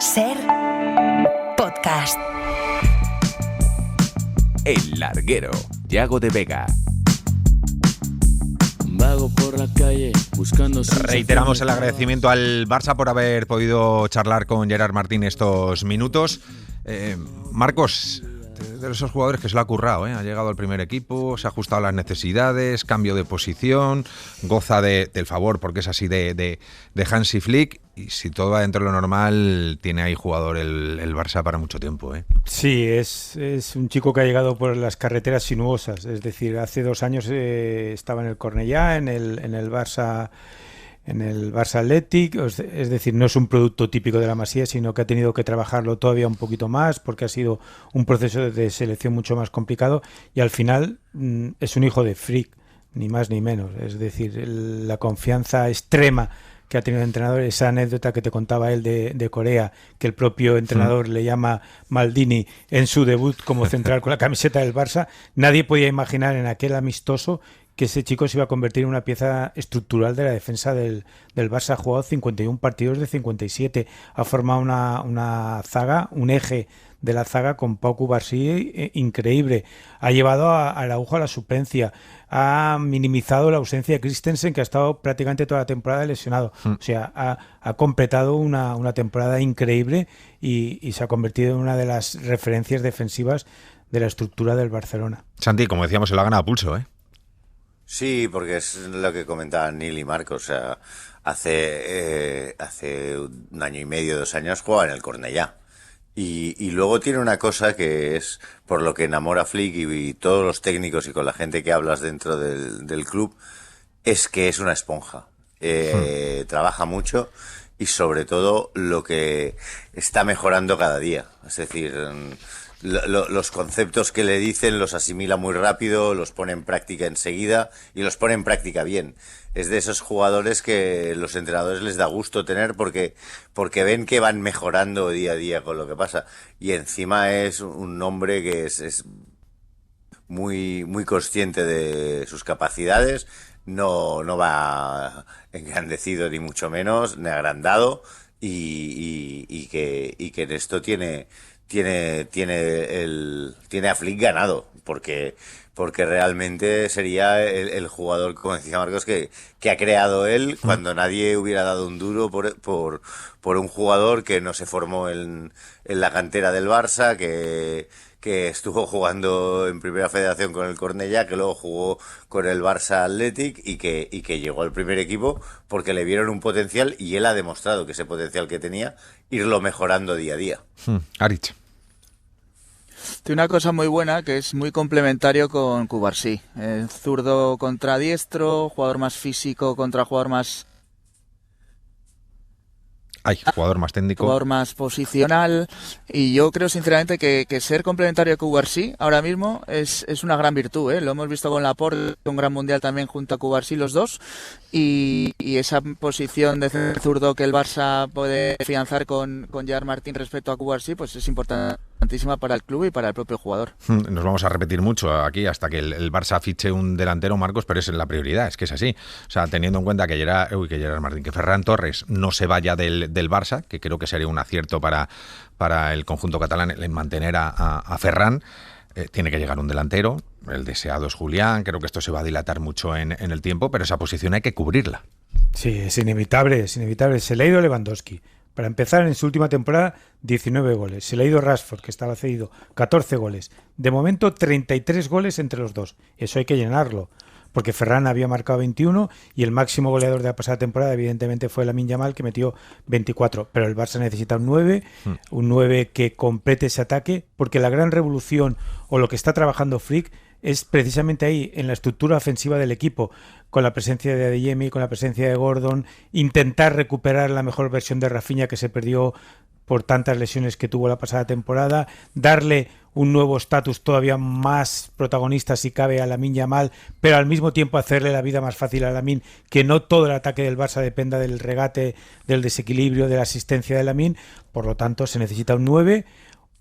SER Podcast. El Larguero, Yago de Vega. Vago por la calle buscando. Reiteramos el agradecimiento al Barça por haber podido charlar con Gerard Martín estos minutos. Marcos, de esos jugadores que se lo ha currado, ha llegado al primer equipo, se ha ajustado a las necesidades, cambio de posición, goza del favor porque es así de Hansi Flick, y si todo va dentro de lo normal tiene ahí jugador el Barça para mucho tiempo. Sí, es un chico que ha llegado por las carreteras sinuosas, es decir, hace 2 años estaba en el Cornellà, en el Barça Athletic, es decir, no es un producto típico de la Masía, sino que ha tenido que trabajarlo todavía un poquito más porque ha sido un proceso de selección mucho más complicado y al final es un hijo de Flick, ni más ni menos, es decir, la confianza extrema que ha tenido el entrenador, esa anécdota que te contaba él de Corea, que el propio entrenador le llama Maldini en su debut como central con la camiseta del Barça, nadie podía imaginar en aquel amistoso que ese chico se iba a convertir en una pieza estructural de la defensa del Barça. Ha jugado 51 partidos de 57, ha formado una zaga, un eje de la zaga con Pau Cubarsí increíble, ha llevado al Araujo a la suplencia, ha minimizado la ausencia de Christensen, que ha estado prácticamente toda la temporada lesionado. O sea, ha completado una temporada increíble y se ha convertido en una de las referencias defensivas de la estructura del Barcelona. Santi, como decíamos, se lo ha ganado a pulso, Sí, porque es lo que comentaban Neil y Marcos. O sea, hace 1 año y medio, 2 años jugaba en el Cornellà. Y luego tiene una cosa que es por lo que enamora a Flick y todos los técnicos y con la gente que hablas dentro del club, es que es una esponja. Trabaja mucho y sobre todo lo que está mejorando cada día. Es decir, los conceptos que le dicen los asimila muy rápido, los pone en práctica enseguida y los pone en práctica bien. Es de esos jugadores que los entrenadores les da gusto tener porque ven que van mejorando día a día con lo que pasa. Y encima es un hombre que es muy, muy consciente de sus capacidades, no va engrandecido ni mucho menos, ni agrandado, y que en esto tiene a Flick ganado, porque realmente sería el jugador, como decía Marcos, que ha creado él cuando nadie hubiera dado un duro por un jugador que no se formó en la cantera del Barça, que estuvo jugando en Primera Federación con el Cornellà, que luego jugó con el Barça Athletic y que llegó al primer equipo porque le vieron un potencial y él ha demostrado que ese potencial que tenía, irlo mejorando día a día. Aritz. Tiene una cosa muy buena que es muy complementario con Cubarsí. Zurdo contra diestro, jugador más físico contra jugador más... jugador más técnico. Jugador más posicional. Y yo creo sinceramente que ser complementario a Cubarsí ahora mismo es una gran virtud. Lo hemos visto con Laporte, un gran mundial también junto a Cubarsí los dos. Y esa posición de zurdo que el Barça puede afianzar con Gerard Martín respecto a Cubarsí, pues es importantísima para el club y para el propio jugador. Nos vamos a repetir mucho aquí hasta que el Barça fiche un delantero, Marcos, pero es la prioridad, es que es así. O sea, teniendo en cuenta que Ferran Torres no se vaya del Barça, que creo que sería un acierto para el conjunto catalán en mantener a Ferran, tiene que llegar un delantero. El deseado es Julián, creo que esto se va a dilatar mucho en el tiempo, pero esa posición hay que cubrirla. Sí, es inevitable. Se le ha ido Lewandowski. Para empezar, en su última temporada, 19 goles. Se le ha ido Rashford, que estaba cedido, 14 goles. De momento, 33 goles entre los dos. Eso hay que llenarlo, porque Ferran había marcado 21 y el máximo goleador de la pasada temporada, evidentemente, fue Lamine Yamal, que metió 24. Pero el Barça necesita un 9 que complete ese ataque, porque la gran revolución o lo que está trabajando Flick es precisamente ahí, en la estructura ofensiva del equipo, con la presencia de Adeyemi, con la presencia de Gordon, intentar recuperar la mejor versión de Rafinha que se perdió por tantas lesiones que tuvo la pasada temporada, darle un nuevo estatus todavía más protagonista si cabe a Lamine Yamal, pero al mismo tiempo hacerle la vida más fácil a Lamine, que no todo el ataque del Barça dependa del regate, del desequilibrio, de la asistencia de Lamine. Por lo tanto, se necesita un 9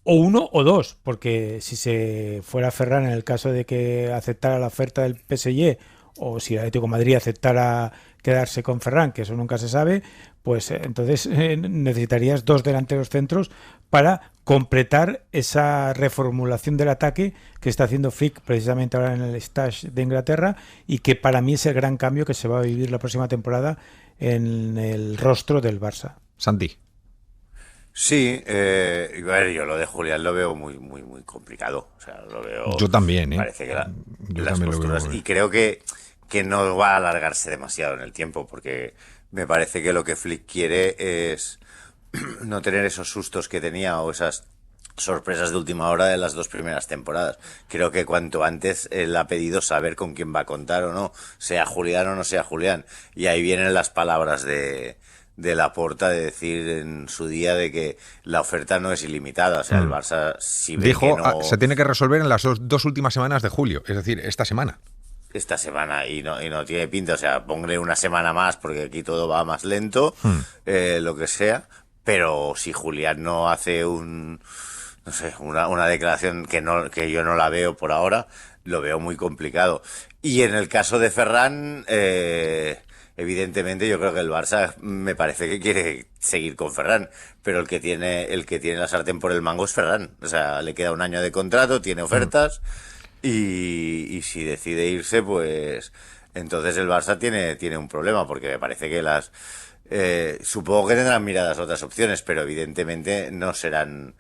o 1 o 2, porque si se fuera Ferran, en el caso de que aceptara la oferta del PSG, o si el Atlético de Madrid aceptara quedarse con Ferran, que eso nunca se sabe, pues entonces necesitarías 2 delanteros centros para completar esa reformulación del ataque que está haciendo Flick precisamente ahora en el Stage de Inglaterra, y que para mí es el gran cambio que se va a vivir la próxima temporada en el rostro del Barça. Santi. Sí, yo lo de Julián lo veo muy complicado. O sea, lo veo. Yo también, Parece que yo las también posturas. lo veo. Y creo que no va a alargarse demasiado en el tiempo, porque me parece que lo que Flick quiere es no tener esos sustos que tenía o esas sorpresas de última hora de las 2 primeras temporadas. Creo que cuanto antes él ha pedido saber con quién va a contar o no, sea Julián o no sea Julián. Y ahí vienen las palabras de Laporta de decir en su día de que la oferta no es ilimitada. O sea, el Barça, si ve Dijo, que no... se tiene que resolver en las dos últimas semanas de julio, es decir, esta semana. Esta semana y no tiene pinta. O sea, póngale una semana más porque aquí todo va más lento, lo que sea. Pero si Julián no hace una declaración que yo no la veo por ahora, lo veo muy complicado. Y en el caso de Ferran, evidentemente yo creo que el Barça me parece que quiere seguir con Ferran, pero el que tiene la sartén por el mango es Ferran. O sea, le queda 1 año de contrato, tiene ofertas y si decide irse, pues entonces el Barça tiene un problema, porque me parece que supongo que tendrán miradas otras opciones, pero evidentemente no serán...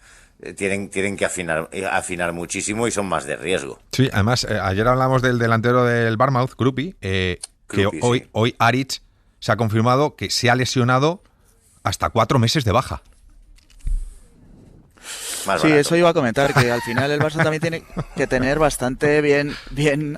Tienen que afinar muchísimo y son más de riesgo. Sí, además, ayer hablamos del delantero del Bournemouth, Kruppi, que hoy Aritz se ha confirmado que se ha lesionado hasta 4 meses de baja. Sí, eso iba a comentar, que al final el Barça también tiene que tener bastante bien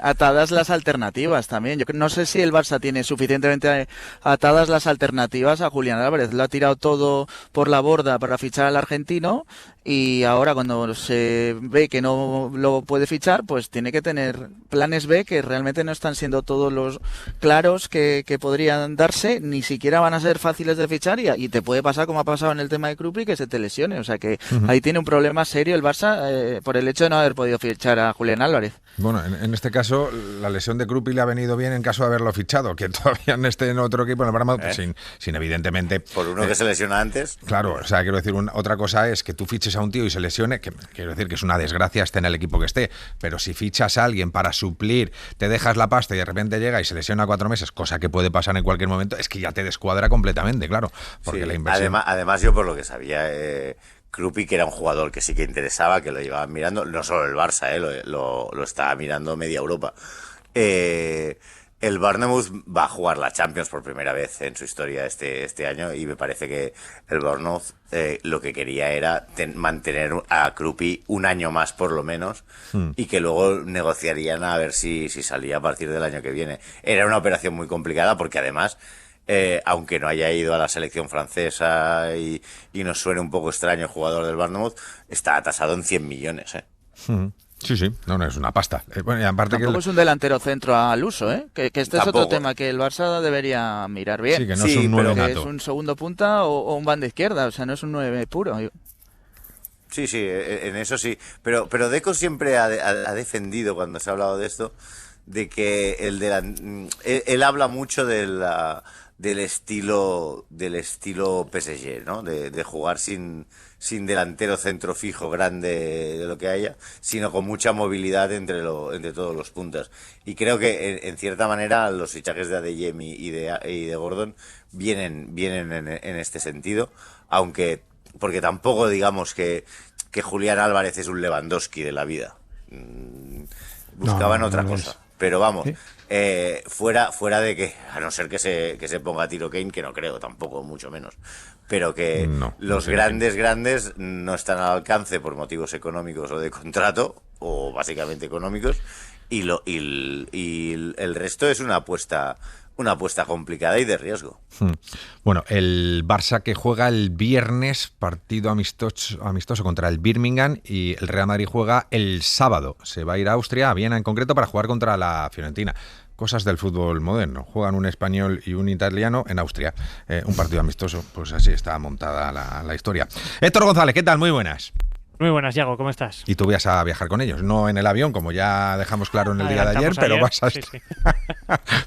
atadas las alternativas también. Yo no sé si el Barça tiene suficientemente atadas las alternativas a Julián Álvarez. Lo ha tirado todo por la borda para fichar al argentino, y ahora cuando se ve que no lo puede fichar, pues tiene que tener planes B que realmente no están siendo todos los claros que podrían darse, ni siquiera van a ser fáciles de fichar, y te puede pasar como ha pasado en el tema de Kruppi, que se te lesione. O sea que ahí tiene un problema serio el Barça por el hecho de no haber podido fichar a Julián Álvarez. Bueno, en este caso la lesión de Kruppi le ha venido bien en caso de haberlo fichado, que todavía no esté en otro equipo en el Bournemouth, sin evidentemente... Por uno que se lesiona antes. Claro, o sea, quiero decir, otra cosa es que tú fiches a un tío y se lesione, que quiero decir que es una desgracia esté en el equipo que esté, pero si fichas a alguien para suplir, te dejas la pasta y de repente llega y se lesiona 4 meses, cosa que puede pasar en cualquier momento, es que ya te descuadra completamente, claro, porque sí, la inversión... Además yo por lo que sabía... Kruppi, que era un jugador que sí que interesaba, que lo llevaban mirando, no solo el Barça, lo estaba mirando media Europa. El Bournemouth va a jugar la Champions por primera vez en su historia este año, y me parece que el Bournemouth lo que quería era mantener a Kruppi 1 año más por lo menos, y que luego negociarían a ver si salía a partir del año que viene. Era una operación muy complicada porque además... aunque no haya ido a la selección francesa y nos suene un poco extraño el jugador del Bournemouth, está tasado en 100 millones. Sí, no es una pasta. Bueno, y aparte tampoco es un delantero centro al uso, que este es otro tema que el Barça debería mirar bien. Sí, que no es un 9 nato. Que es un segundo punta o un banda izquierda, o sea, no es un 9 puro. Sí, en eso sí. Pero Deco siempre ha defendido, cuando se ha hablado de esto, de que él habla mucho del estilo PSG, ¿no? De jugar sin delantero centro fijo grande de lo que haya, sino con mucha movilidad entre todos los puntas. Y creo que en cierta manera los fichajes de Adeyemi y de Gordon vienen en este sentido, aunque porque tampoco digamos que Julián Álvarez es un Lewandowski de la vida. Buscaban otra cosa. Pero vamos, ¿sí? Fuera de que, a no ser que se ponga a tiro Kane, que no creo tampoco, mucho menos, pero que los grandes no están al alcance por motivos económicos o de contrato, o básicamente económicos, y el resto es una apuesta complicada y de riesgo. Bueno, el Barça que juega el viernes, partido amistoso contra el Birmingham, y el Real Madrid juega el sábado. Se va a ir a Austria, a Viena en concreto, para jugar contra la Fiorentina. Cosas del fútbol moderno. Juegan un español y un italiano en Austria. Un partido amistoso, pues así está montada la historia. Héctor González, ¿qué tal? Muy buenas. Muy buenas, Yago, ¿cómo estás? Y tú vas a viajar con ellos, no en el avión, como ya dejamos claro en el día de ayer, pero vas a estar,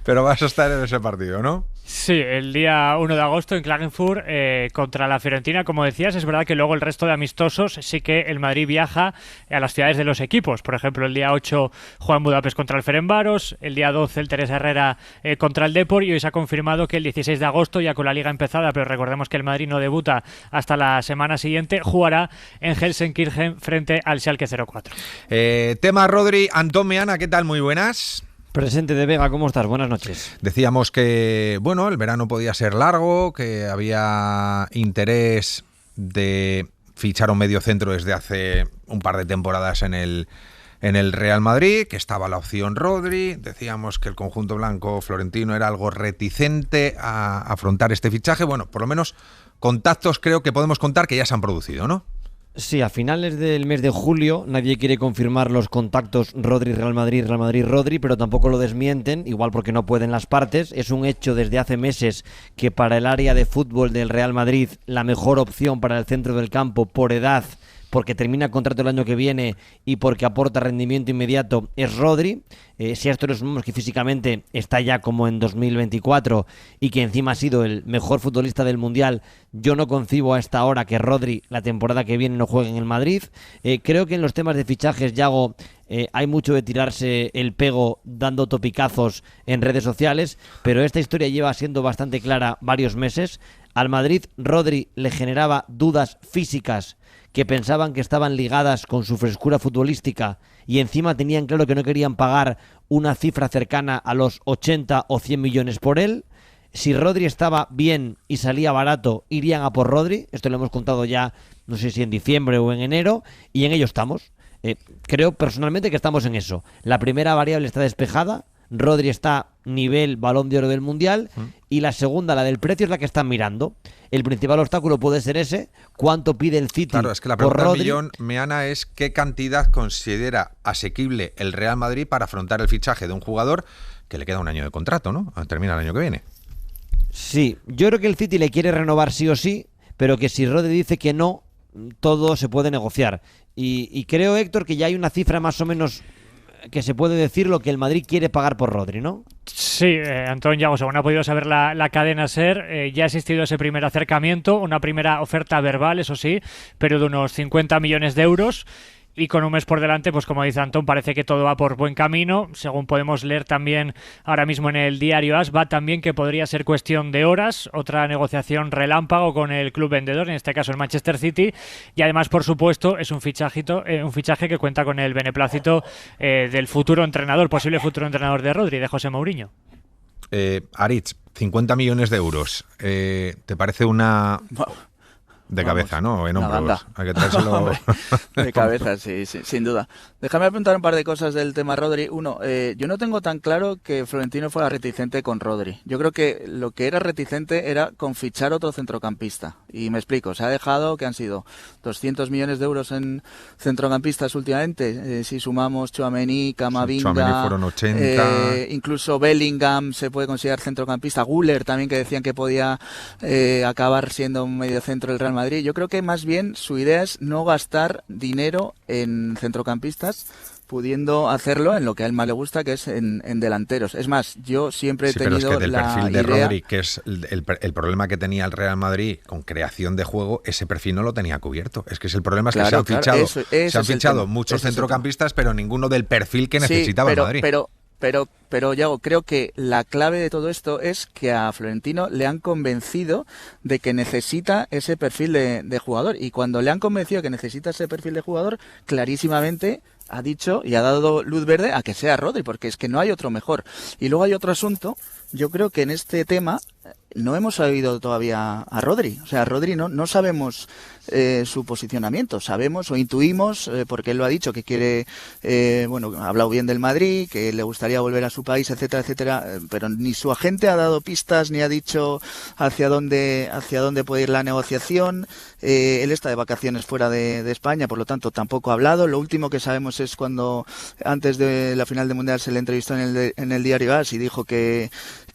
pero vas a estar en ese partido, ¿no? Sí, el día 1 de agosto en Klagenfurt contra la Fiorentina, como decías. Es verdad que luego el resto de amistosos sí que el Madrid viaja a las ciudades de los equipos. Por ejemplo, el día 8 juega en Budapest contra el Ferencváros, el día 12 el Teresa Herrera contra el Depor, y hoy se ha confirmado que el 16 de agosto, ya con la liga empezada, pero recordemos que el Madrid no debuta hasta la semana siguiente, jugará en Gelsenkirchen frente al Schalke 04. Tema Rodri, Antón Meana, ¿qué tal? Muy buenas. Presente de Vega, ¿cómo estás? Buenas noches. Decíamos que, bueno, el verano podía ser largo, que había interés de fichar un mediocentro desde hace un par de temporadas en el Real Madrid, que estaba la opción Rodri. Decíamos que el conjunto blanco florentino era algo reticente a afrontar este fichaje. Bueno, por lo menos contactos creo que podemos contar que ya se han producido, ¿no? Sí, a finales del mes de julio nadie quiere confirmar los contactos Rodri-Real Madrid, Real Madrid-Rodri, pero tampoco lo desmienten, igual porque no pueden las partes. Es un hecho desde hace meses que para el área de fútbol del Real Madrid la mejor opción para el centro del campo por edad, porque termina contrato el año que viene y porque aporta rendimiento inmediato, es Rodri. Si a esto le sumamos que físicamente está ya como en 2024 y que encima ha sido el mejor futbolista del Mundial, yo no concibo a esta hora que Rodri la temporada que viene no juegue en el Madrid. Creo que en los temas de fichajes, Yago, hay mucho de tirarse el pego dando topicazos en redes sociales, pero esta historia lleva siendo bastante clara varios meses. Al Madrid, Rodri le generaba dudas físicas que pensaban que estaban ligadas con su frescura futbolística y encima tenían claro que no querían pagar una cifra cercana a los 80 o 100 millones por él. Si Rodri estaba bien y salía barato, irían a por Rodri. Esto lo hemos contado ya, no sé si en diciembre o en enero, y en ello estamos. Creo personalmente que estamos en eso. La primera variable está despejada. Rodri está nivel Balón de Oro del Mundial, y la segunda, la del precio, es la que están mirando. El principal obstáculo puede ser ese. ¿Cuánto pide el City? Claro, es que la pregunta del millón, Meana, es ¿qué cantidad considera asequible el Real Madrid para afrontar el fichaje de un jugador que le queda un año de contrato, ¿no? Termina el año que viene. Sí, yo creo que el City le quiere renovar sí o sí, pero que si Rodri dice que no, todo se puede negociar. Y creo, Héctor, que ya hay una cifra más o menos que se puede decir lo que el Madrid quiere pagar por Rodri, ¿no? Sí, Antón, Yago, según ha podido saber la cadena SER, ya ha existido ese primer acercamiento, una primera oferta verbal, eso sí, pero de unos 50 millones de euros. Y con un mes por delante, pues como dice Antón, parece que todo va por buen camino. Según podemos leer también ahora mismo en el diario AS, va también que podría ser cuestión de horas, otra negociación relámpago con el club vendedor, en este caso el Manchester City. Y además, por supuesto, es un fichaje que cuenta con el beneplácito del futuro entrenador, posible futuro entrenador de Rodri, de José Mourinho. Aritz, 50 millones de euros. ¿Te parece una... De cabeza, ¿no? En hombros. Hay que traérselo. De cabeza, sí, sin duda. Déjame apuntar un par de cosas del tema Rodri. Uno, yo no tengo tan claro que Florentino fuera reticente con Rodri. Yo creo que lo que era reticente era con fichar otro centrocampista. Y me explico, se ha dejado que han sido 200 millones de euros en centrocampistas últimamente. Si sumamos Tchouaméni, Camavinga, Tchouaméni fueron 80. Incluso Bellingham se puede considerar centrocampista. Güler también, que decían que podía acabar siendo un mediocentro del Real Madrid. Yo creo que más bien su idea es no gastar dinero en centrocampistas, pudiendo hacerlo en lo que a él más le gusta, que es en delanteros. Es más, yo siempre he tenido pero es que del perfil de idea... Rodri, que es el problema que tenía el Real Madrid con creación de juego, ese perfil no lo tenía cubierto. Es que es el problema, es que se han fichado muchos centrocampistas, pero ninguno del perfil que necesitaba el Madrid. Pero Yago, creo que la clave de todo esto es que a Florentino le han convencido de que necesita ese perfil de jugador. Y cuando le han convencido que necesita ese perfil de jugador, clarísimamente ha dicho y ha dado luz verde a que sea Rodri, porque es que no hay otro mejor. Y luego hay otro asunto. Yo creo que en este tema no hemos oído todavía a Rodri. O sea, Rodri no sabemos su posicionamiento. Sabemos o intuimos, porque él lo ha dicho, que quiere, ha hablado bien del Madrid, que le gustaría volver a su país, etcétera, etcétera. Pero ni su agente ha dado pistas, ni ha dicho hacia dónde puede ir la negociación. Él está de vacaciones fuera de España, por lo tanto tampoco ha hablado. Lo último que sabemos es cuando antes de la final del Mundial se le entrevistó en el diario AS y dijo que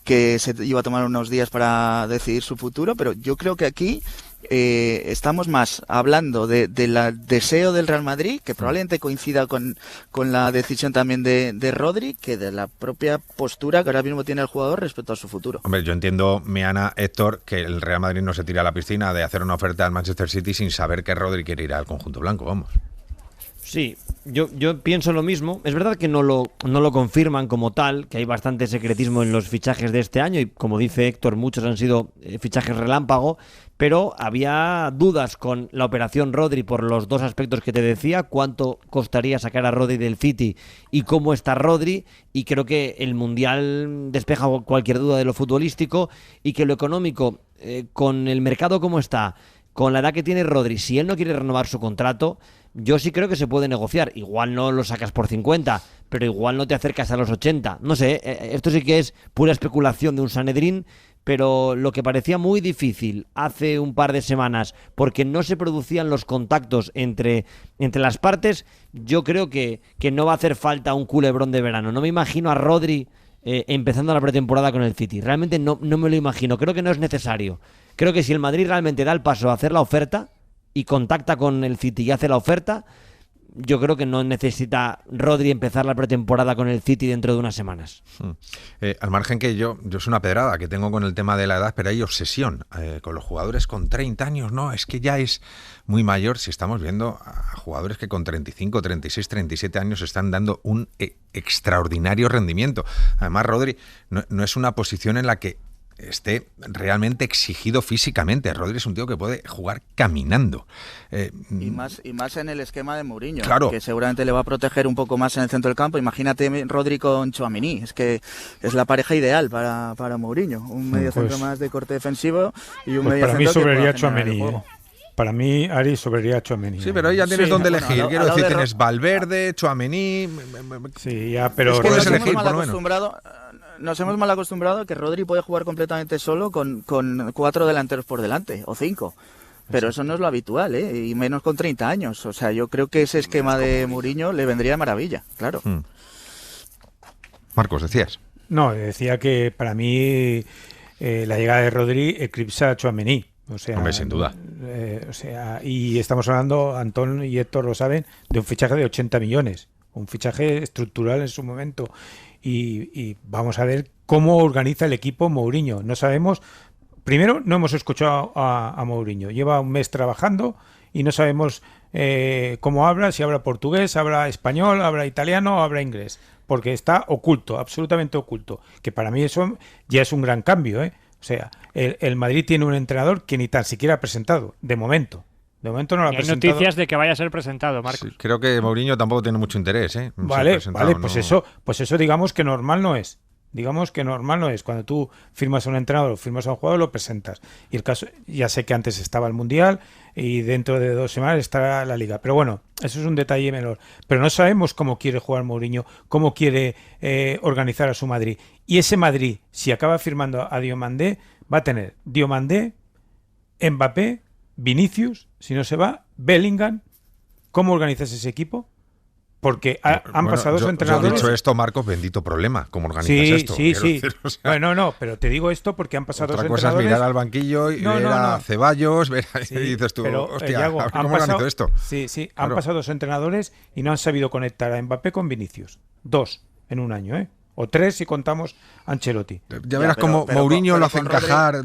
se iba a tomar unos días para decidir su futuro, pero yo creo que aquí estamos más hablando del deseo del Real Madrid, que probablemente coincida con la decisión también de Rodri, que de la propia postura que ahora mismo tiene el jugador respecto a su futuro. Hombre, yo entiendo, Miana, Héctor, que el Real Madrid no se tira a la piscina de hacer una oferta al Manchester City sin saber que Rodri quiere ir al conjunto blanco, vamos. Sí, yo pienso lo mismo. Es verdad que no lo confirman como tal, que hay bastante secretismo en los fichajes de este año y, como dice Héctor, muchos han sido fichajes relámpago, pero había dudas con la operación Rodri por los dos aspectos que te decía, cuánto costaría sacar a Rodri del City y cómo está Rodri, y creo que el Mundial despeja cualquier duda de lo futbolístico y que lo económico, con el mercado como está, con la edad que tiene Rodri, si él no quiere renovar su contrato, yo sí creo que se puede negociar. Igual no lo sacas por 50, pero igual no te acercas a los 80. No sé, esto sí que es pura especulación de un Sanedrín, pero lo que parecía muy difícil hace un par de semanas, porque no se producían los contactos entre las partes, yo creo que no va a hacer falta un culebrón de verano. No me imagino a Rodri empezando la pretemporada con el City. Realmente no me lo imagino. Creo que no es necesario. Creo que si el Madrid realmente da el paso a hacer la oferta y contacta con el City y hace la oferta, yo creo que no necesita Rodri empezar la pretemporada con el City dentro de unas semanas. Al margen que yo es una pedrada que tengo con el tema de la edad, pero hay obsesión con los jugadores con 30 años. No, es que ya es muy mayor. Si estamos viendo a jugadores que con 35, 36, 37 años están dando un extraordinario rendimiento. Además, Rodri no es una posición en la que esté realmente exigido físicamente. Rodri es un tío que puede jugar caminando. Y más en el esquema de Mourinho, claro, que seguramente le va a proteger un poco más en el centro del campo. Imagínate Rodri con Tchouaméni, es que es la pareja ideal para Mourinho. Un medio centro más de corte defensivo y un medio para centro mí sobraría que pueda generar el Tchouaméni. juego. Para mí, Ari, sobraría a Tchouaméni. Sí, pero ahí ya tienes donde elegir. Quiero decir, tienes de Valverde, Tchouaméni. Sí, ya, pero es que puedes elegir, por lo menos. Nos hemos mal acostumbrado a que Rodri puede jugar completamente solo con 4 delanteros por delante, o 5. Pero eso no es lo habitual, y menos con 30 años. O sea, yo creo que ese esquema de Mourinho le vendría de maravilla, claro. Marcos, decías. No, decía que para mí la llegada de Rodri eclipsa a Tchouaméni. O sea, hombre, sin duda. Y estamos hablando, Antón y Héctor lo saben, de un fichaje de 80 millones. Un fichaje estructural en su momento. Y vamos a ver cómo organiza el equipo Mourinho. No sabemos. Primero, no hemos escuchado a Mourinho. Lleva un mes trabajando y no sabemos cómo habla, si habla portugués, habla español, habla italiano, habla inglés. Porque está oculto, absolutamente oculto. Que para mí eso ya es un gran cambio, ¿eh? O sea, el Madrid tiene un entrenador que ni tan siquiera ha presentado, de momento. De momento no lo ha presentado. Hay noticias de que vaya a ser presentado, Marcos. Sí, creo que Mourinho tampoco tiene mucho interés, ¿eh? Vale, pues eso digamos que normal no es. Digamos que normal no es. Cuando tú firmas a un entrenador o firmas a un jugador, lo presentas. Y el caso, ya sé que antes estaba el Mundial y dentro de 2 semanas estará la Liga. Pero bueno, eso es un detalle menor. Pero no sabemos cómo quiere jugar Mourinho, cómo quiere organizar a su Madrid. Y ese Madrid, si acaba firmando a Diomandé, va a tener Diomandé, Mbappé, Vinicius, si no se va, Bellingham. ¿Cómo organizas ese equipo? Porque han pasado dos entrenadores. Yo he dicho esto, Marcos, bendito problema. ¿Cómo organizas esto? Sí. Decir, o sea, bueno, no, pero te digo esto porque han pasado dos entrenadores. Otra cosa es mirar al banquillo y ver a Ceballos, y dices tú, pero, hostia, Yago, ¿cómo organizo esto? Sí, Claro. Han pasado dos entrenadores y no han sabido conectar a Mbappé con Vinicius. 2 en un año, ¿eh? O 3 si contamos Ancelotti. Ya verás cómo Mourinho lo hace encajar.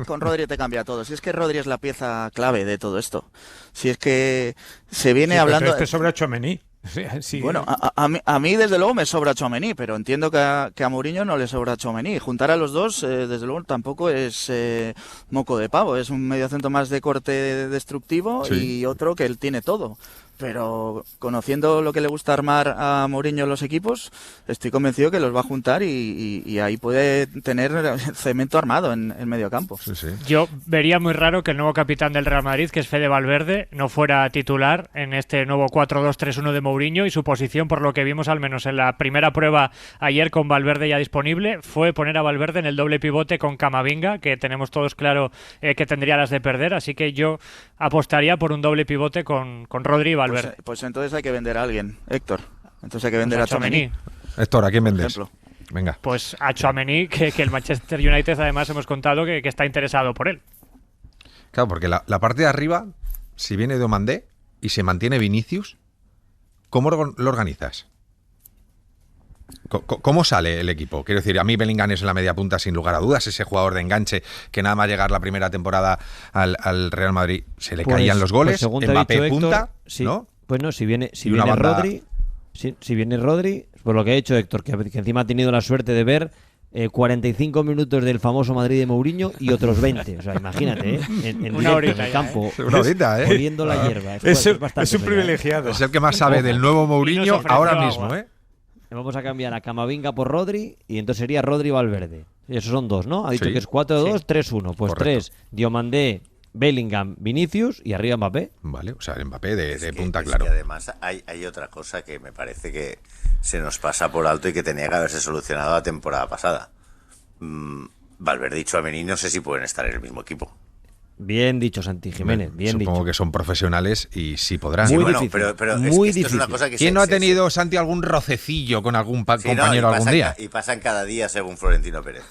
Con Rodri te cambia todo. Si es que Rodri es la pieza clave de todo esto. Si es que se viene hablando... Pero sobra Tchouaméni. Sí. Bueno, a mí desde luego me sobra Tchouaméni, pero entiendo que a Mourinho no le sobra Tchouaméni. Juntar a los dos, desde luego, tampoco es moco de pavo. Es un mediocentro más de corte destructivo y otro que él tiene todo. Pero conociendo lo que le gusta armar a Mourinho en los equipos, estoy convencido que los va a juntar y ahí puede tener cemento armado en medio campo. Sí. Yo vería muy raro que el nuevo capitán del Real Madrid, que es Fede Valverde, no fuera titular en este nuevo 4-2-3-1 de Mourinho, y su posición, por lo que vimos al menos en la primera prueba ayer con Valverde ya disponible, fue poner a Valverde en el doble pivote con Camavinga, que tenemos todos claro que tendría las de perder, así que yo apostaría por un doble pivote con Rodri y Valverde. Pues entonces hay que vender a alguien, Héctor. Entonces hay que vender a Tchouaméni. Héctor, ¿a quién vendes? Venga. Pues a Tchouaméni, que el Manchester United además hemos contado que está interesado por él. Claro, porque la parte de arriba, si viene Diomandé y se mantiene Vinicius, ¿cómo lo organizas? ¿Cómo sale el equipo? Quiero decir, a mí Bellingham es en la media punta sin lugar a dudas, ese jugador de enganche que nada más llegar la primera temporada al Real Madrid se le caían los goles, Mbappé punta, sí, ¿no? Pues no, si viene banda... Rodri, si viene Rodri, por lo que ha hecho Héctor, que encima ha tenido la suerte de ver 45 minutos del famoso Madrid de Mourinho y otros 20. O sea, imagínate, en Una horita en el ya, campo, Una horita, oliendo la hierba. Es bastante un privilegiado. Es el que más sabe del nuevo Mourinho ofreció ahora agua. mismo, ¿eh? Vamos a cambiar a Camavinga por Rodri y entonces sería Rodri Valverde. Esos son dos, ¿no? Ha dicho Sí. que es 4-2, Sí. 3-1. Pues Correcto. 3, Diomandé, Bellingham, Vinicius y arriba Mbappé. Vale, o sea, el Mbappé de Es que- punta, es claro. que además hay otra cosa que me parece que se nos pasa por alto y que tenía que haberse solucionado la temporada pasada. Valverde y Tchouaméni no sé si pueden estar en el mismo equipo. Bien dicho, Santi Jiménez, bien Supongo dicho. que son profesionales y sí podrán. Muy Bueno, difícil, pero muy es que esto es una difícil. cosa que ¿Quién no ha tenido, Santi, algún rocecillo con algún Sí, no, compañero y algún pasan día? Y pasan cada día según Florentino Pérez.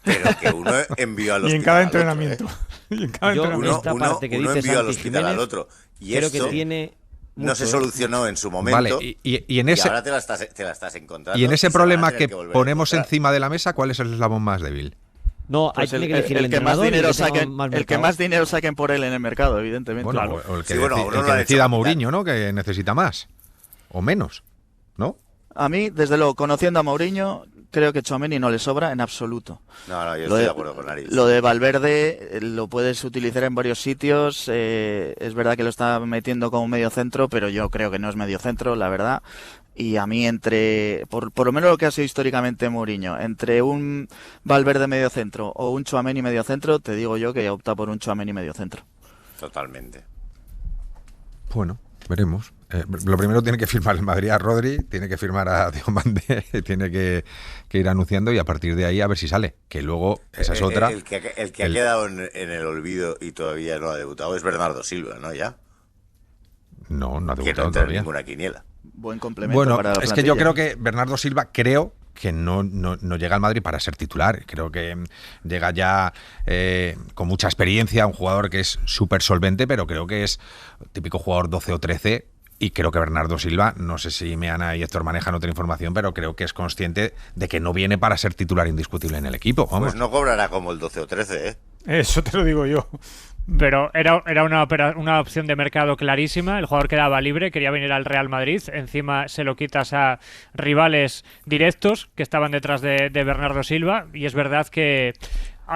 Pero que uno envió al Y hospital en cada al otro, entrenamiento. Y en cada Yo- entrenamiento. esta parte que dice envió al Santi hospital al Jiménez, otro. Y creo esto que tiene no mucho, se solucionó en su momento. Vale, y en ese, ahora te la estás encontrando. y en ese se van a problema tener que volver a ponemos encontrar. encima de la mesa, ¿cuál es el eslabón más débil? No, Pues hay tiene que elegir el que más entrenador y dinero el que tenga saquen, más el que mercado. más dinero saquen por él en el mercado, evidentemente. Bueno, Claro. o el que, Sí, bueno, el uno que lo ha hecho decida capital. Mourinho, ¿no? Que necesita más. O menos, ¿no? A mí, desde luego, conociendo a Mourinho, creo que Tchouaméni no le sobra en absoluto. No, yo Lo estoy de- de acuerdo con Aris. Lo de Valverde lo puedes utilizar en varios sitios. Es verdad que lo está metiendo como medio centro, pero yo creo que no es medio centro, la verdad. Y a mí, por lo menos lo que ha sido históricamente Mourinho, entre un Valverde medio centro o un Tchouaméni medio centro, te digo yo que opta por un Tchouaméni medio centro. Totalmente. Bueno, veremos. Lo primero tiene que firmar el Madrid a Rodri, tiene que firmar a Diomandé, tiene que ir anunciando y a partir de ahí a ver si sale. Que luego, esa es otra. El que ha quedado en el olvido y todavía no ha debutado es Bernardo Silva, ¿no? Ya. No ha Que no debutado entra en todavía. ninguna quiniela. Buen complemento Bueno, para la es que yo plantilla. creo que Bernardo Silva, que no llega al Madrid para ser titular. Creo que llega ya con mucha experiencia, un jugador que es súper solvente, pero creo que es típico jugador 12 o 13. Y creo que Bernardo Silva, no sé si Meana y Héctor manejan otra información, pero creo que es consciente de que no viene para ser titular indiscutible en el equipo. Vamos. Pues no cobrará como el 12 o 13, ¿eh? Eso te lo digo yo. Pero era una opción de mercado clarísima. El jugador quedaba libre, quería venir al Real Madrid. Encima se lo quitas a rivales directos que estaban detrás de Bernardo Silva. Y es verdad que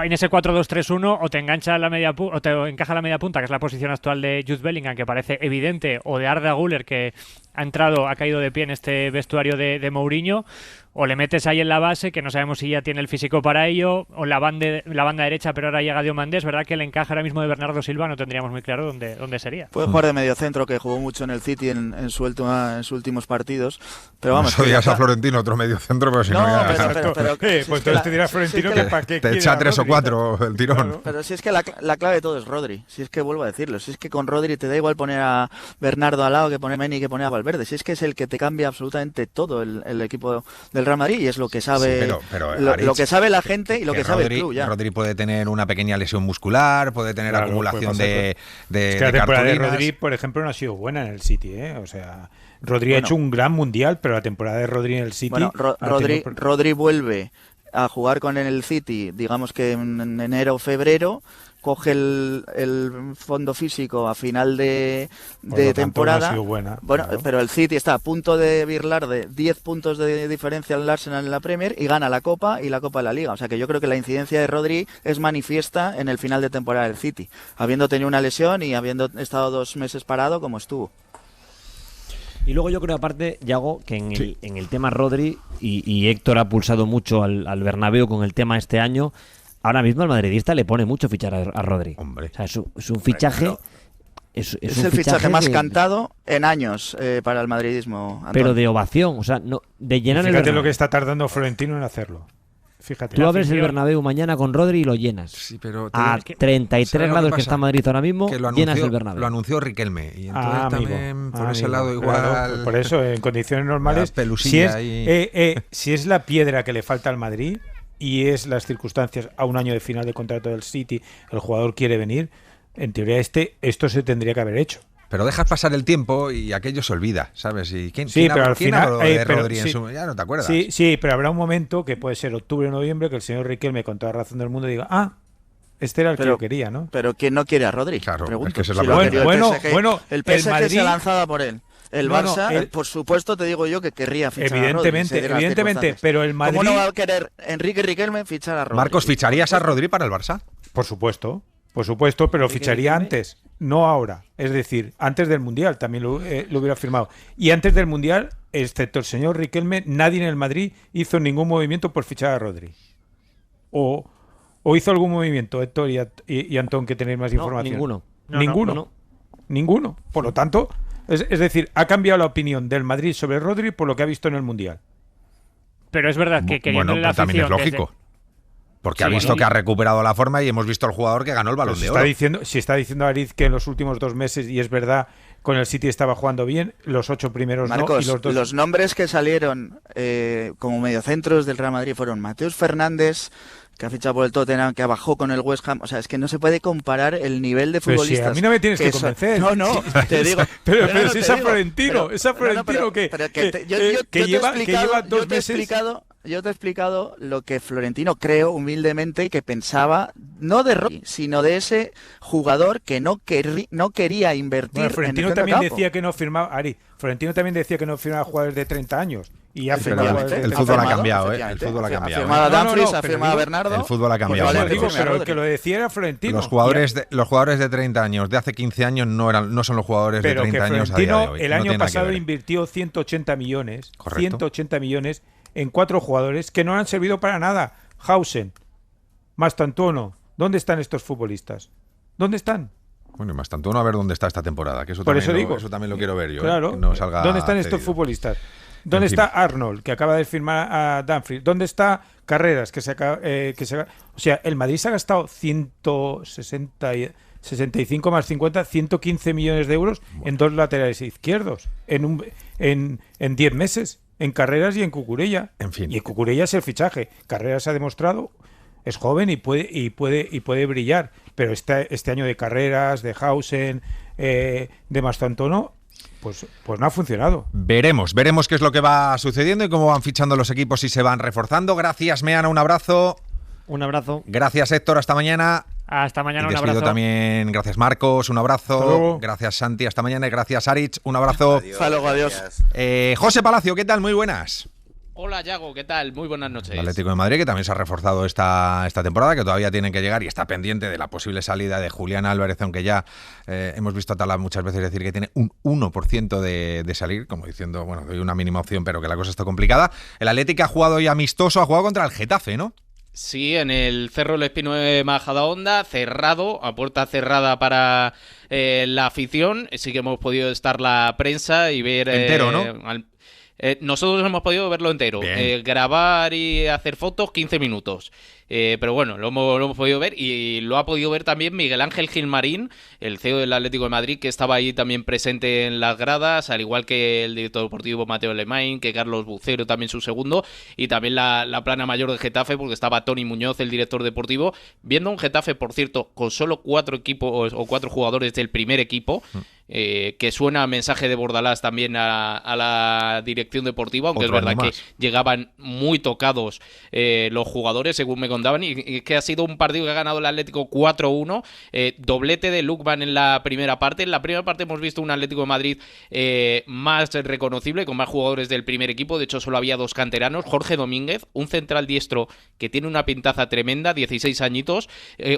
en ese 4-2-3-1 o te engancha la media o te encaja la media punta, que es la posición actual de Jude Bellingham, que parece evidente, o de Arda Güler, que ha caído de pie en este vestuario de Mourinho, o le metes ahí en la base, que no sabemos si ya tiene el físico para ello, o la banda derecha, pero ahora llega Diomandé. Es verdad que el encaje ahora mismo de Bernardo Silva no tendríamos muy claro dónde sería. Puede jugar de medio centro, que jugó mucho en el City en sus últimos partidos. Pero vamos, No odias a Florentino, otro medio centro, pero si no, No, ya pero- Pues si es entonces que te dirá la- Florentino si que es que para qué te quiere echa a 3 o Rodri. 4 el tirón. Claro. Pero si es que la clave de todo es Rodri. Si es que vuelvo a decirlo. Si es que con Rodri te da igual poner a Bernardo al lado que poner a Meni que poner a Valverde. Si es que es el que te cambia absolutamente todo el equipo del Real Madrid y es lo que sabe, Sí, pero, lo Aritz, que sabe la gente y lo que sabe el club ya. Rodri puede tener una pequeña lesión muscular, puede tener Claro, acumulación puede de Es que la temporada de cartulinas. Rodri, por ejemplo, no ha sido buena en el City, ¿eh? O sea, Rodri ha Bueno. hecho un gran mundial, pero la temporada de Rodri en el City... Bueno, ha Rodri, tenido- Rodri vuelve a jugar con el City, digamos que en enero o febrero, coge el fondo físico a final de Por lo tanto, temporada. no ha sido buena, Bueno, claro. pero el City está a punto de birlar de 10 puntos de diferencia al Arsenal en la Premier y gana la Copa y la Copa de la Liga. O sea que yo creo que la incidencia de Rodri es manifiesta en el final de temporada del City, habiendo tenido una lesión y habiendo estado 2 meses parado como estuvo. Y luego yo creo aparte, Yago, que en el tema Rodri, y Héctor ha pulsado mucho al Bernabéu con el tema este año, ahora mismo el madridista le pone mucho fichar a Rodri. Hombre. O sea, es un fichaje... claro. Es Es un el fichaje más de- cantado en años para el madridismo, Antón. pero de ovación, o sea, no, de llenar el Fíjate Bernabéu. lo que está tardando Florentino en hacerlo. Fíjate. Tú abres el afición. Bernabéu mañana con Rodri y lo llenas. Sí, pero A ¿sabes 33 lo grados que pasa? está Madrid ahora mismo, Que lo llenas el Bernabéu. lo anunció Riquelme y entonces Amigo. también por ese Amigo, lado igual claro, pues por eso en condiciones normales La pelusilla si ahí. si es la piedra que le falta al Madrid y es las circunstancias a un año de final de contrato del City, el jugador quiere venir, en teoría esto se tendría que haber hecho. Pero dejas pasar el tiempo y aquello se olvida, ¿sabes? ¿Y quién pero al final habló de Rodri sí, ya no te acuerdas? Sí, pero habrá un momento que puede ser octubre o noviembre que el señor Riquelme, con toda razón del mundo, diga, este era el que yo quería, ¿no? Pero ¿quién no quiere a Rodri? Claro, pregunto. es que esa es la pregunta. Bueno, el PSG Madrid se ha lanzado por él. El Barça, por supuesto, te digo yo que querría fichar a Rodri. Evidentemente, pero el Madrid... ¿Cómo no va a querer Enrique Riquelme fichar a Rodri? Marcos, ¿ficharías a Rodri para el Barça? Por supuesto, pero lo ficharía antes, no ahora. Es decir, antes del Mundial también lo hubiera firmado. Y antes del Mundial, excepto el señor Riquelme, nadie en el Madrid hizo ningún movimiento por fichar a Rodri. ¿O hizo algún movimiento, Héctor y Antón, que tenéis más información? Ninguno. Ninguno. Por lo tanto, es decir, ha cambiado la opinión del Madrid sobre Rodri por lo que ha visto en el Mundial. Pero es verdad que queriendo la afición... también es lógico. Porque ha visto que ha recuperado la forma y hemos visto al jugador que ganó el Balón de Oro. Si está diciendo Ariz que en los últimos 2 meses, y es verdad, con el City estaba jugando bien, los 8 primeros Marcos, no, y los 2... los nombres que salieron como mediocentros del Real Madrid fueron Mateus Fernández, que ha fichado por el Tottenham, que bajó con el West Ham. O sea, es que no se puede comparar el nivel de futbolistas. Si a mí no me tienes que convencer. No, te digo. Pero si es a Florentino, que lleva 2 meses... Yo te he explicado lo que Florentino creo humildemente y que pensaba, no de Rodri, sino de ese jugador que no quería invertir Florentino en el también campo. decía que no firmaba, Florentino también decía que no firmaba jugadores de 30 años. Y ha firmado el fútbol ha cambiado, El fútbol ha cambiado. Ha firmado a Dumfries, ha firmado a Bernardo. El fútbol ha cambiado. Pero el que lo decía era Florentino. Los jugadores de 30 años, de hace 15 años, no son los jugadores de 30 años a día de hoy. El año pasado invirtió 180 millones. Correcto. 180 millones en 4 jugadores que no han servido para nada. Hausen, Mastantuono, ¿dónde están estos futbolistas? ¿Dónde están? Bueno, y Mastantuono a ver dónde está esta temporada, que eso también lo quiero ver yo. Claro. Que no salga ¿Dónde están cedido. estos futbolistas? ¿Dónde está Arnold, que acaba de firmar a Dumfries? ¿Dónde está Carreras, o sea, el Madrid se ha gastado 65 más 50, 115 millones de euros en 2 laterales izquierdos en 10 meses, en Carreras y en Cucurella. En fin. Y en Cucurella es el fichaje. Carreras ha demostrado, es joven y puede brillar, pero este año de Carreras, de Hausen, de Mastantuono, pues no ha funcionado. Veremos qué es lo que va sucediendo y cómo van fichando los equipos y se van reforzando. Gracias, Meana, un abrazo. Un abrazo. Gracias, Héctor, hasta mañana. Hasta mañana, y un abrazo. También, gracias, Marcos, un abrazo. Gracias, Santi, hasta mañana. Y gracias, Aritz, un abrazo. Hasta luego, adiós. José Palacio, ¿qué tal? Muy buenas. Hola, Yago, ¿qué tal? Muy buenas noches. El Atlético de Madrid, que también se ha reforzado esta temporada, que todavía tienen que llegar y está pendiente de la posible salida de Julián Álvarez, aunque ya hemos visto a Tala muchas veces decir que tiene un 1% de salir, como diciendo, bueno, doy una mínima opción, pero que la cosa está complicada. El Atlético ha jugado hoy amistoso, ha jugado contra el Getafe, ¿no? Sí, en el Cerro El Espino de Majadahonda, cerrado, a puerta cerrada para la afición. Sí que hemos podido estar la prensa y ver... Entero, ¿no? Nosotros hemos podido verlo entero. Grabar y hacer fotos, 15 minutos. Pero bueno, lo hemos podido ver y lo ha podido ver también Miguel Ángel Gilmarín, el CEO del Atlético de Madrid, que estaba ahí también presente en las gradas, al igual que el director deportivo Mateo Lemain, que Carlos Bucero, también su segundo, y también la plana mayor de Getafe, porque estaba Tony Muñoz, el director deportivo, viendo un Getafe, por cierto, con solo 4 equipos o 4 jugadores del primer equipo. Que suena a mensaje de Bordalás también a la dirección deportiva, aunque es verdad que llegaban muy tocados los jugadores, según me contaban, y que ha sido un partido que ha ganado el Atlético 4-1, doblete de Lookman en la primera parte. En la primera parte hemos visto un Atlético de Madrid más reconocible, con más jugadores del primer equipo. De hecho, solo había 2 canteranos, Jorge Domínguez, un central diestro que tiene una pintaza tremenda, 16 añitos.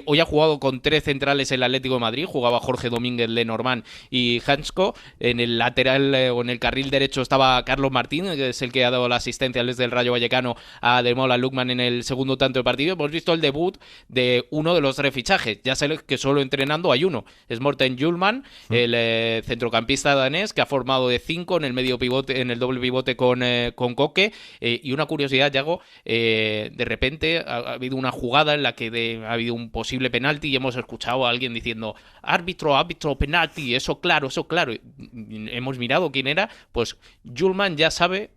Hoy ha jugado con 3 centrales el Atlético de Madrid, jugaba Jorge Domínguez, Lenormand y Hansko. En el lateral o en el carril derecho estaba Carlos Martín, que es el que ha dado la asistencia desde el Rayo Vallecano a Demola Lookman en el segundo tanto de partido. Hemos visto el debut de uno de los 3 fichajes. Ya sé que solo entrenando hay uno. Es Morten Hjulmand, el centrocampista danés, que ha formado de 5 en el medio pivote, en el doble pivote con Koke. Y una curiosidad, Yago, de repente ha habido una jugada en la que ha habido un posible penalti y hemos escuchado a alguien diciendo árbitro, penalti, eso claro. claro. Hemos mirado quién era, pues Julman ya sabe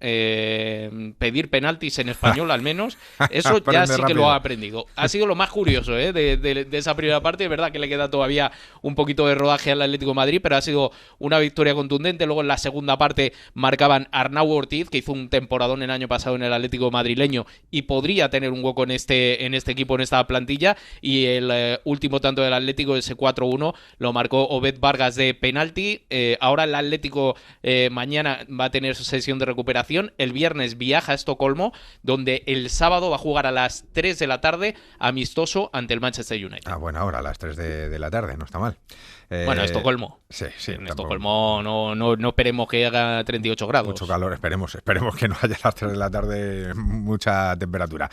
pedir penaltis en español al menos. Eso ya sí que lo ha aprendido. Ha sido lo más curioso de esa primera parte. Es verdad que le queda todavía un poquito de rodaje al Atlético de Madrid, pero ha sido una victoria contundente. Luego en la segunda parte marcaban Arnau Ortiz, que hizo un temporadón el año pasado en el Atlético madrileño y podría tener un hueco en este equipo, en esta plantilla. Y el último tanto del Atlético, ese 4-1, lo marcó Obed Vargas de penalti. Ahora el Atlético mañana va a tener su sesión de recuperación. El viernes viaja a Estocolmo, donde el sábado va a jugar a las 3 de la tarde amistoso ante el Manchester United. Ah, bueno, ahora a las 3 de la tarde, no está mal. Bueno, Estocolmo. Sí. En Estocolmo no esperemos que haga 38 grados. Mucho calor, esperemos que no haya a las 3 de la tarde mucha temperatura.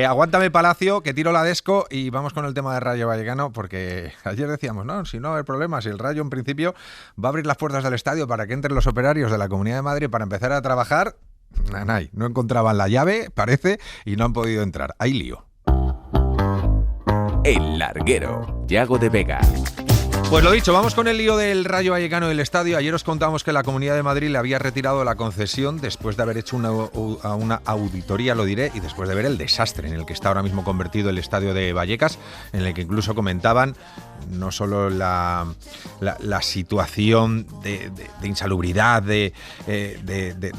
Aguántame, Palacio, que tiro la desco y vamos con el tema de Rayo Vallecano, porque ayer decíamos, no, si no va a haber problemas, si el Rayo en principio va a abrir las puertas del estadio para que entren los operarios de la Comunidad de Madrid para empezar a trabajar. No encontraban la llave, parece, y no han podido entrar. Hay lío. El Larguero, Yago de Vega. Pues lo dicho, vamos con el lío del Rayo Vallecano del estadio. Ayer os contamos que la Comunidad de Madrid le había retirado la concesión después de haber hecho una auditoría, lo diré, y después de ver el desastre en el que está ahora mismo convertido el estadio de Vallecas, en el que incluso comentaban no solo la situación de insalubridad, de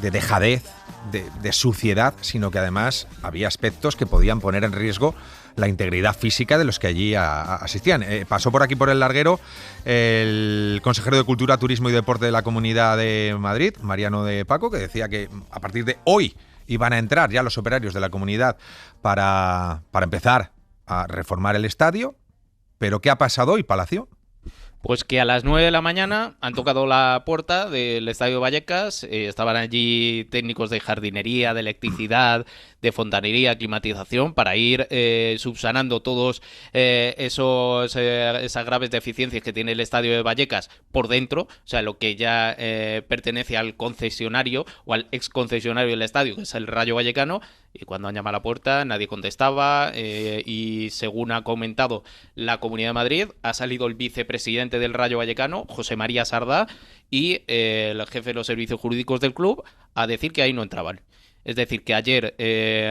dejadez, de suciedad, sino que además había aspectos que podían poner en riesgo la integridad física de los que allí asistían. Pasó por aquí, por el Larguero, el consejero de Cultura, Turismo y Deporte de la Comunidad de Madrid, Mariano de Paco, que decía que a partir de hoy iban a entrar ya los operarios de la comunidad para empezar a reformar el estadio. ¿Pero qué ha pasado hoy, Palacio? Pues que a las 9 de la mañana han tocado la puerta del Estadio Vallecas, estaban allí técnicos de jardinería, de electricidad, de fontanería, climatización, para ir subsanando todos esas graves deficiencias que tiene el Estadio de Vallecas por dentro, o sea, lo que ya pertenece al concesionario o al ex concesionario del estadio, que es el Rayo Vallecano. Y cuando han llamado a la puerta nadie contestaba y según ha comentado la Comunidad de Madrid, ha salido el vicepresidente del Rayo Vallecano, José María Sardá, y el jefe de los servicios jurídicos del club a decir que ahí no entraban. Es decir, que ayer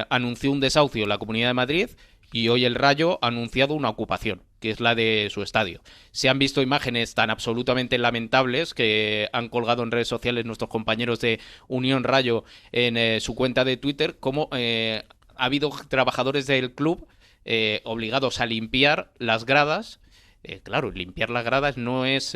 anunció un desahucio la Comunidad de Madrid y hoy el Rayo ha anunciado una ocupación, que es la de su estadio. Se han visto imágenes tan absolutamente lamentables que han colgado en redes sociales nuestros compañeros de Unión Rayo en su cuenta de Twitter, como ha habido trabajadores del club obligados a limpiar las gradas. Claro, limpiar las gradas no es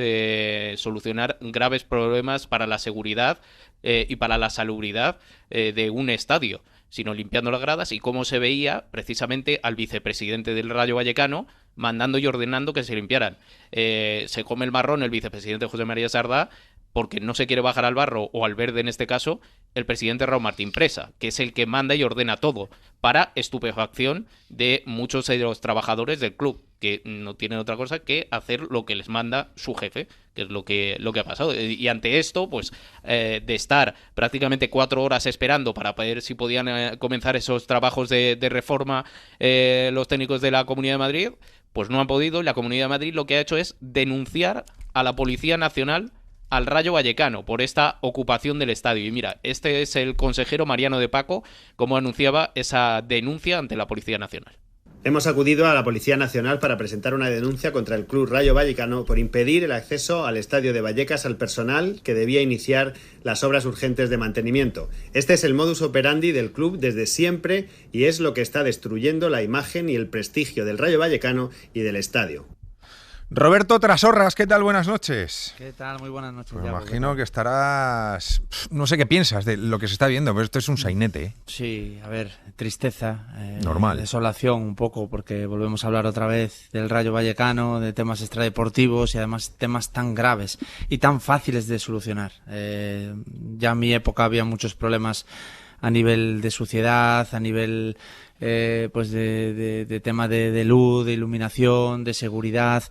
solucionar graves problemas para la seguridad y para la salubridad de un estadio, sino limpiando las gradas, y cómo se veía precisamente al vicepresidente del Rayo Vallecano mandando y ordenando que se limpiaran. Se come el marrón el vicepresidente José María Sardá porque no se quiere bajar al barro o al verde en este caso el presidente Raúl Martín Presa, que es el que manda y ordena todo, para estupefacción de muchos de los trabajadores del club, que no tienen otra cosa que hacer lo que les manda su jefe, que es lo que ha pasado. Y ante esto, pues de estar prácticamente 4 horas esperando para ver si podían comenzar esos trabajos de reforma los técnicos de la Comunidad de Madrid, pues no han podido, y la Comunidad de Madrid lo que ha hecho es denunciar a la Policía Nacional, al Rayo Vallecano, por esta ocupación del estadio. Y mira, este es el consejero Mariano de Paco, como anunciaba esa denuncia ante la Policía Nacional. Hemos acudido a la Policía Nacional para presentar una denuncia contra el Club Rayo Vallecano por impedir el acceso al estadio de Vallecas al personal que debía iniciar las obras urgentes de mantenimiento. Este es el modus operandi del club desde siempre y es lo que está destruyendo la imagen y el prestigio del Rayo Vallecano y del estadio. Roberto Trasorras, ¿qué tal? Buenas noches. ¿Qué tal? Muy buenas noches. Pues me imagino que estarás... No sé qué piensas de lo que se está viendo, pero esto es un sainete, ¿eh? Sí, a ver, tristeza. Normal. Desolación un poco, porque volvemos a hablar otra vez del Rayo Vallecano, de temas extradeportivos y además temas tan graves y tan fáciles de solucionar. Ya en mi época había muchos problemas a nivel de suciedad, a nivel... pues de tema de luz, de iluminación, de seguridad.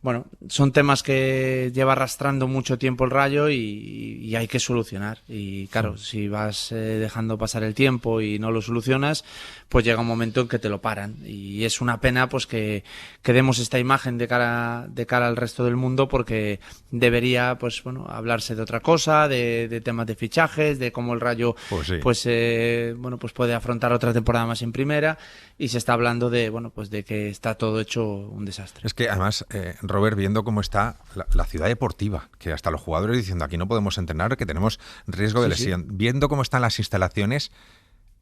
bueno, son temas que lleva arrastrando mucho tiempo el Rayo y hay que solucionar. Y claro, si vas dejando pasar el tiempo y no lo solucionas, pues llega un momento en que te lo paran. Y es una pena pues que demos esta imagen de cara al resto del mundo, porque debería pues bueno hablarse de otra cosa, de temas de fichajes, de cómo el Rayo pues puede afrontar otra temporada más en primera, y se está hablando de de que está todo hecho un desastre. Es que además, Robert, viendo cómo está la ciudad deportiva, que hasta los jugadores diciendo aquí no podemos entrenar, que tenemos riesgo de lesión, viendo cómo están las instalaciones,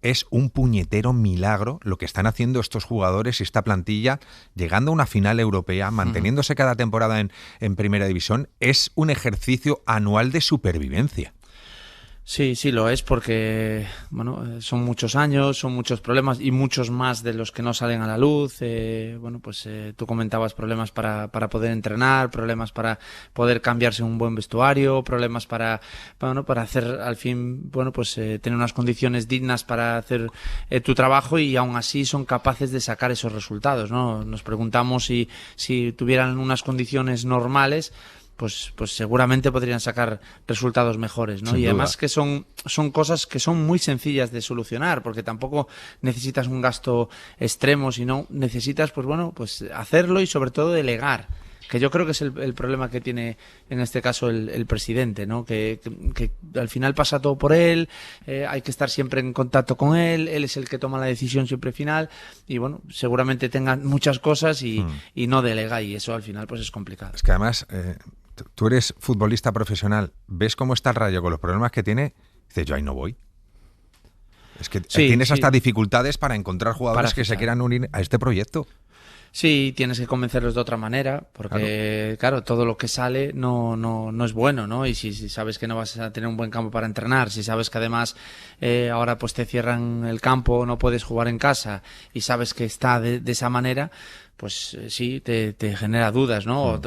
es un puñetero milagro lo que están haciendo estos jugadores y esta plantilla, llegando a una final europea, manteniéndose cada temporada en primera división. Es un ejercicio anual de supervivencia. Sí, sí lo es, porque son muchos años, son muchos problemas y muchos más de los que no salen a la luz. Tú comentabas problemas para poder entrenar, problemas para poder cambiarse un buen vestuario, problemas para hacer al fin, tener unas condiciones dignas para hacer tu trabajo, y aún así son capaces de sacar esos resultados, ¿no? Nos preguntamos si tuvieran unas condiciones normales, pues seguramente podrían sacar resultados mejores, ¿no? Sin y además duda. que son cosas que son muy sencillas de solucionar, porque tampoco necesitas un gasto extremo, sino necesitas hacerlo y sobre todo delegar, que yo creo que es el problema que tiene en este caso el presidente, ¿no? Que al final pasa todo por él, hay que estar siempre en contacto con él es el que toma la decisión siempre final, y seguramente tenga muchas cosas y no delega, y eso al final pues es complicado. Es que además, tú eres futbolista profesional, ves cómo está el Rayo con los problemas que tiene, dices, yo ahí no voy. Es que tienes hasta dificultades para encontrar jugadores que se quieran unir a este proyecto. Sí, tienes que convencerlos de otra manera, porque claro, todo lo que sale no es bueno, ¿no? Y si sabes que no vas a tener un buen campo para entrenar, si sabes que además ahora pues te cierran el campo, no puedes jugar en casa, y sabes que está de esa manera, pues sí, te genera dudas, ¿no?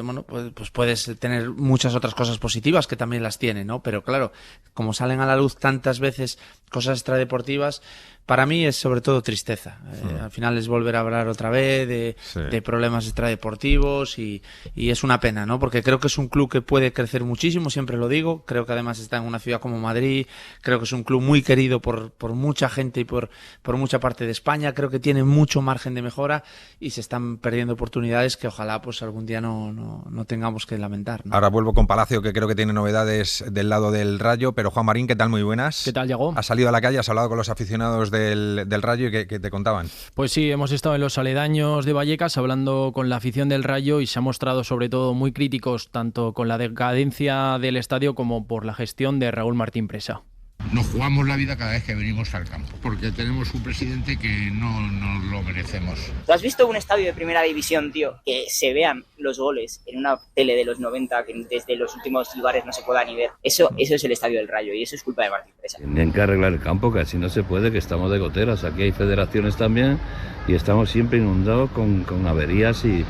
Pues puedes tener muchas otras cosas positivas que también las tiene, ¿no? Pero claro, como salen a la luz tantas veces cosas extradeportivas, para mí es sobre todo tristeza. Al final es volver a hablar otra vez de problemas extradeportivos, y es una pena, ¿no? Porque creo que es un club que puede crecer muchísimo, siempre lo digo. Creo que además está en una ciudad como Madrid, creo que es un club muy querido por mucha gente y por mucha parte de España. Creo que tiene mucho margen de mejora y se están perdiendo oportunidades que ojalá pues algún día no tengamos que lamentar, ¿no? Ahora vuelvo con Palacio, que creo que tiene novedades del lado del Rayo, pero Juan Marín, ¿qué tal? Muy buenas. ¿Qué tal, Yago? Has salido a la calle, has hablado con los aficionados del Rayo, y ¿qué te contaban? Pues sí, hemos estado en los aledaños de Vallecas hablando con la afición del Rayo, y se ha mostrado sobre todo muy críticos tanto con la decadencia del estadio como por la gestión de Raúl Martín Presa. Nos jugamos la vida cada vez que venimos al campo, porque tenemos un presidente que no nos lo merecemos. ¿Tú has visto un estadio de primera división, tío, que se vean los goles en una tele de los 90, que desde los últimos lugares no se pueda ni ver? Eso es el estadio del Rayo, y eso es culpa de Martín Presa. Tienen que arreglar el campo, que así no se puede, que estamos de goteras. Aquí hay federaciones también y estamos siempre inundados con averías y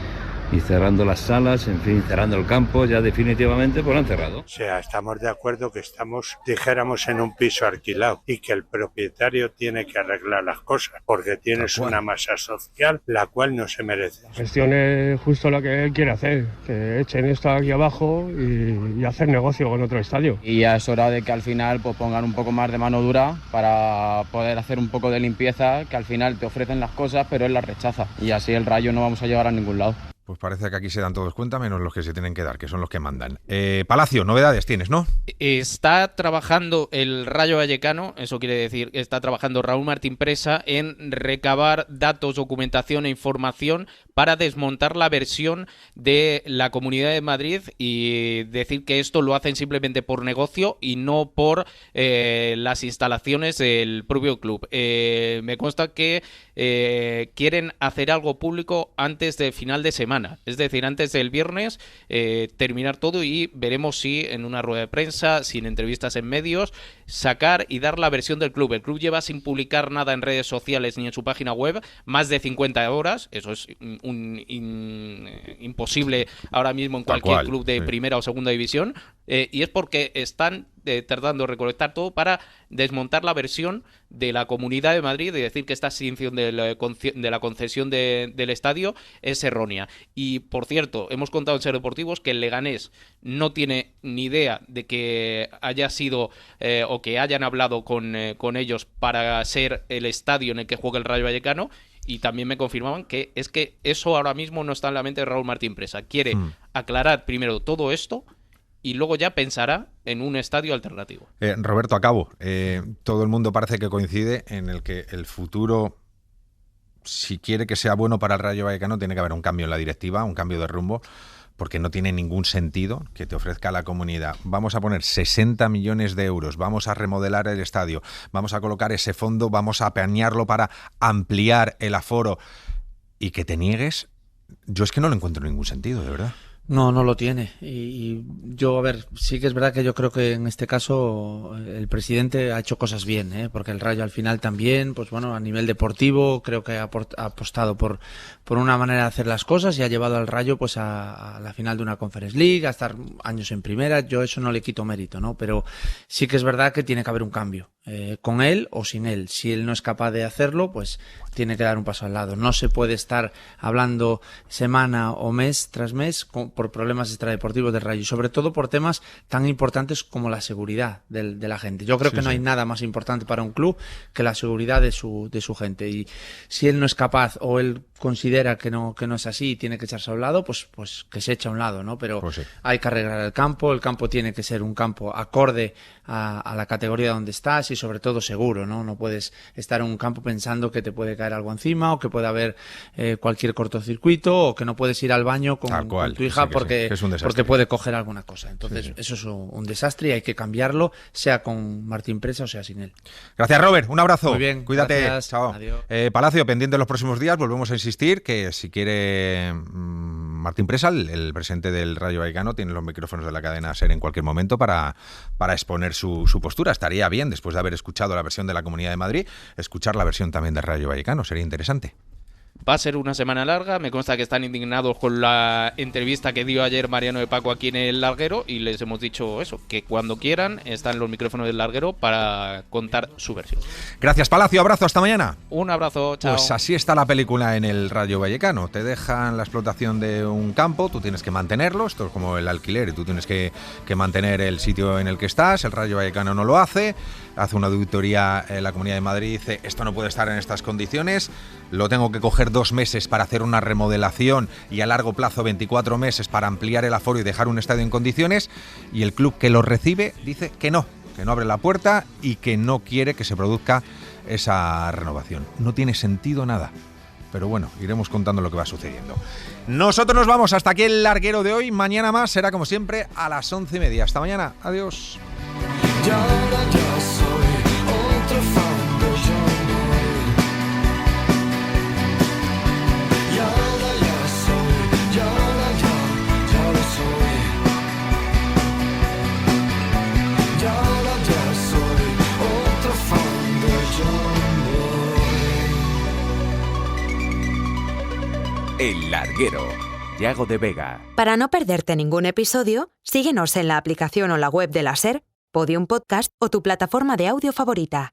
cerrando las salas, en fin, cerrando el campo, ya definitivamente pues lo han cerrado. O sea, estamos de acuerdo que estamos, dijéramos, en un piso alquilado y que el propietario tiene que arreglar las cosas, porque tienes una masa social la cual no se merece. La gestión es justo lo que él quiere hacer, que echen esto aquí abajo y hacer negocio con otro estadio. Y ya es hora de que al final pues pongan un poco más de mano dura para poder hacer un poco de limpieza, que al final te ofrecen las cosas pero él las rechaza, y así el Rayo no vamos a llegar a ningún lado. Pues parece que aquí se dan todos cuenta, menos los que se tienen que dar, que son los que mandan. Palacio, novedades tienes, ¿no? Está trabajando el Rayo Vallecano, eso quiere decir que está trabajando Raúl Martín Presa en recabar datos, documentación e información para desmontar la versión de la Comunidad de Madrid y decir que esto lo hacen simplemente por negocio y no por las instalaciones del propio club. Me consta que quieren hacer algo público antes del final de semana. Es decir, antes del viernes terminar todo, y veremos si en una rueda de prensa, sin entrevistas en medios, sacar y dar la versión del club. El club lleva sin publicar nada en redes sociales ni en su página web más de 50 horas. Eso es imposible ahora mismo en cualquier club de primera o segunda división. y es porque están tratando de recolectar todo para desmontar la versión de la Comunidad de Madrid de decir que esta extinción de la concesión del estadio es errónea. Y, por cierto, hemos contado en Ser Deportivos que el Leganés no tiene ni idea de que haya sido o que hayan hablado con ellos para ser el estadio en el que juega el Rayo Vallecano, y también me confirmaban que es que eso ahora mismo no está en la mente de Raúl Martín Presa. Quiere aclarar primero todo esto y luego ya pensará en un estadio alternativo. Roberto, acabo. Todo el mundo parece que coincide en el que el futuro, si quiere que sea bueno para el Rayo Vallecano, tiene que haber un cambio en la directiva, un cambio de rumbo, porque no tiene ningún sentido que te ofrezca la comunidad. Vamos a poner 60 millones de euros, vamos a remodelar el estadio, vamos a colocar ese fondo, vamos a apañarlo para ampliar el aforo, y que te niegues, yo es que no lo encuentro ningún sentido, de verdad. No, no lo tiene. Y yo, a ver, sí que es verdad que yo creo que en este caso el presidente ha hecho cosas bien, porque el Rayo al final también, pues bueno, a nivel deportivo creo que ha apostado por una manera de hacer las cosas y ha llevado al Rayo pues a la final de una Conference League, a estar años en primera. Yo eso no le quito mérito, ¿no? Pero sí que es verdad que tiene que haber un cambio, con él o sin él. Si él no es capaz de hacerlo, pues tiene que dar un paso al lado. No se puede estar hablando semana o mes tras mes por problemas extradeportivos del Rayo, y sobre todo por temas tan importantes como la seguridad de la gente. Yo creo que no hay nada más importante para un club que la seguridad de su gente, y si él no es capaz o él considera que no es así y tiene que echarse a un lado, pues que se eche a un lado, ¿no? Pero hay que arreglar el campo tiene que ser un campo acorde a la categoría donde estás y sobre todo seguro, ¿no? No puedes estar en un campo pensando que te puede caer algo encima o que puede haber cualquier cortocircuito o que no puedes ir al baño con tu hija porque puede coger alguna cosa. Entonces eso es un desastre y hay que cambiarlo, sea con Martín Presa o sea sin él. Gracias, Robert. Un abrazo. Muy bien. Cuídate. Gracias. Chao. Adiós. Palacio, pendiente de los próximos días, volvemos a insistir que si quiere Martín Presa, el presidente del Rayo Vallecano, tiene los micrófonos de la cadena SER en cualquier momento para exponer su postura. Estaría bien, después de haber escuchado la versión de la Comunidad de Madrid, escuchar la versión también del Rayo Vallecano. Sería interesante. Va a ser una semana larga, me consta que están indignados con la entrevista que dio ayer Mariano de Paco aquí en El Larguero, y les hemos dicho eso, que cuando quieran están los micrófonos del Larguero para contar su versión. Gracias, Palacio, abrazo, hasta mañana. Un abrazo, chao. Pues así está la película en el Rayo Vallecano. Te dejan la explotación de un campo, tú tienes que mantenerlo, esto es como el alquiler, y tú tienes que mantener el sitio en el que estás. El Rayo Vallecano no lo hace una auditoría en la Comunidad de Madrid, dice esto no puede estar en estas condiciones, lo tengo que coger 2 meses para hacer una remodelación y a largo plazo 24 meses para ampliar el aforo y dejar un estadio en condiciones, y el club que lo recibe dice que no abre la puerta y que no quiere que se produzca esa renovación. No tiene sentido nada. Pero bueno, iremos contando lo que va sucediendo. Nosotros nos vamos, hasta aquí el Larguero de hoy. Mañana más, será como siempre a las 11:30. Hasta mañana, adiós. Yo soy otro fan de John Boy. Y ahora ya soy, ya lo soy. Y ahora ya soy otro fan de John Boy. El Larguero, Yago de Vega. Para no perderte ningún episodio, síguenos en la aplicación o la web de la SER, Podium Podcast o tu plataforma de audio favorita.